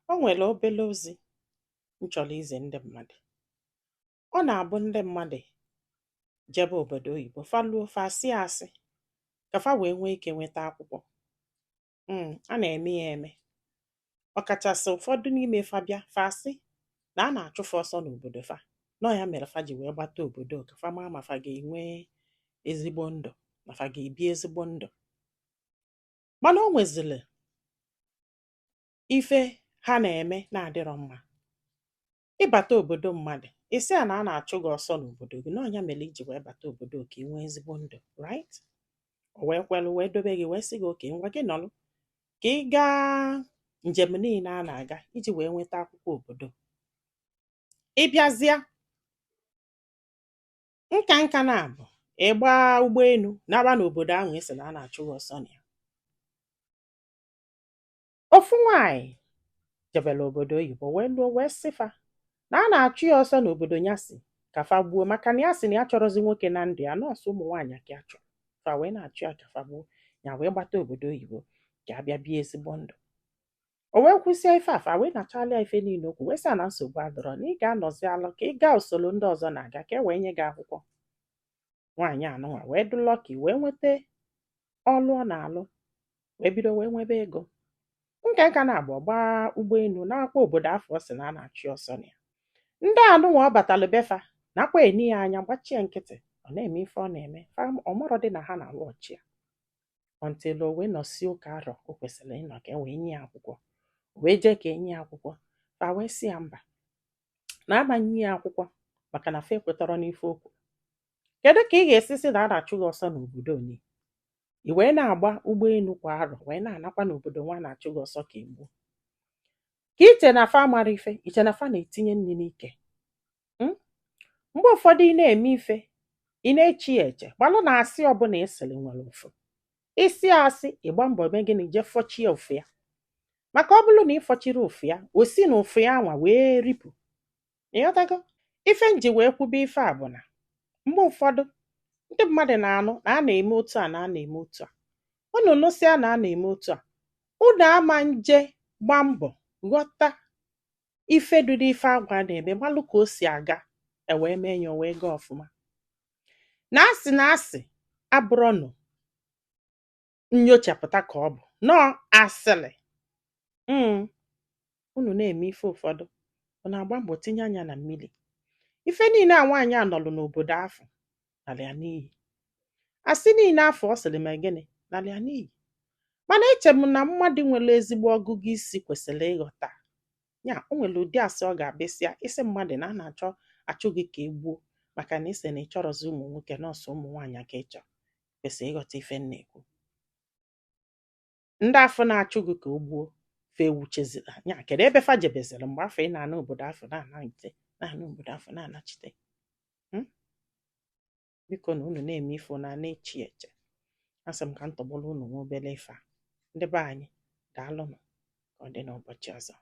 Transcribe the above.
O nwere obere ozi m chọrọ izi ndị mmadụ. Ọ na-abụ ndị mmadụ jebe obodo oyibo faluo fa asị ka fa wee nwee ike nweta akwụkwọ. A na-eme ya eme. Ọkachasị ụfọdụ n'ime fa bịa fa asị na a na-achụ fa ọsọ n'obodo fa. Nọ ya mere fa ji wee gbata obodo ka fa maa ma fa ga-enwe ezigbo ndụ, ma fa ga-ebi ezigbo ndụ. Mana o nwezili ife ha na-eme na-adịrọ mma. Ịbata obodo mmadụ, isi a na a na-achụ gị ọsọ n'obodo gị, n'ọnya mere iji wee bata obodo ka ị nwee ezigbo ndụ, right? O wee kwelu wee dobe gị wee sị gị oke ngwa gị nọlụ ka ị gaa njem niile a na-aga iji wee nweta akwụkwọ obodo. Ịbịazịa nka na-abụ ịgba ụgbọelu naba n'obodo ahụ esi na a na-achụ gị ọsọ na ya. Ofu nwaanyị jebere obodo oyibo wee lụọ wee sịfa na a na-achụ ya ọsọ n'obodo ya si ka fa gbuo, maka na ya si na ya chọrọzi nwoke na ndụ ya, nọọsụ ụmụ nwaanyị ka ya chọrọ. Fa wee na-achụ ya ka fa gbuo ya wee gbata obodo oyibo ka abịa bie ezigbo ndụ. O wee kwụsịa ife afa wee nachalịa ife niile okwu wee sị na nsogbu adọrọ na ị ga-anọzi alụ ka ị gaa usoro ndị ọzọ na-aga ka e wee nye gị akwụkwọ. Nwaanyị anụnwa wee dị lọki wee nweta ọlụ ọ na-alụ wee bido wee nwebe ego. Nka na-abụ gbaa ụgbọelu nakwa obodo afọ ọ sị na a na-achụ ọsọ na ya. Ndị anụnwa ọ batalụ befa nakwa eni ya anya gbachie nkịtị, ọ na-eme ife ọ na-eme, ọmụrọ dị na ha na-alụ ọchị ya until o wee nọsie ụka arọ o kwesịrị ịnọ ka e wee nye ya akwụkwọ. O wee jee ka enye ya akwụkwọ, fa wee sị ya mba na amanye ya akwụkwọ maka na fa ekwetọrọ n'ife okwu. Kedu ka ị ga-esi sị na a na-achụ gị ọsọ n'obodo onye i wee na-agba ụgbọelu kwa arọ wee na-anakwa n'obodo nwa na-achụ gị ọsọ ka egbuo? Ka iche na fa mara ife, iche na fa na-etinye nri n'ike. Mgbe ụfọdụ ị na-eme ife ị na-echi ya eche gbalụ na asị ọbụla ịsịrị nwere ụfụ. Isi asị ịgba mbọ mee gịnị jee fọchie ụfụ ya, maka ọ bụrụ na ị fọchiri ụfụ ya o si na ụfụ ya anwa wee ripụ. Ịghọtago ife nji wee kwube ife a bụ na mgbe ụfọdụ ndị mmadụ na-anụ na a na-eme otu a na a na-eme otu a. Unu nụsịa na a na-eme otu a, unu ama nje gba mbọ ghọta ife dị n'ife agwa na-eme malụ ka o si aga ewee mee ya o wee gaa ọfụma. Na asị abụrọnụ nnyochapụta ka ọ bụ nọọ asịrị. Unu na-eme ife ụfọdụ ọ na-agba mbọ tinye anya na mmiri. Ife niile a nwaanyị a nọlụ n'obodo afọ nalịa n'iyi. Asị niile afọ ọ sịrị ma gịnị nalịa n'iyi. Mana eche m na mmadụ nwere ezigbo ọgụgụ isi kwesịrị ịghọta ya. O nwere ụdị asị ọ ga-abịasịa isi mmadụ na a na-achụ gị ka e gbuo maka na ise na ị chọrọzi ụmụ nwoke nọọsụ ụmụ nwaanyị ka ị chọrọ. Kwesịrị ịghọta ife m na-ekwu. Ndị afọ na-achụ gị ka o gbuo fa ewuchezila ya. Kedu ebe fa jebeziri mgbe afọ ị na-ana obodo afọ na-anaghịte na-ana obodo afọ na-anachite? Biko na unu na-eme ife na na-echi eche. Asị m ka m tọgbọrọ unu nwa obere ife a. Ndị be anyị daalụnụ ka ọ dị n'ụbọchị ọzọ.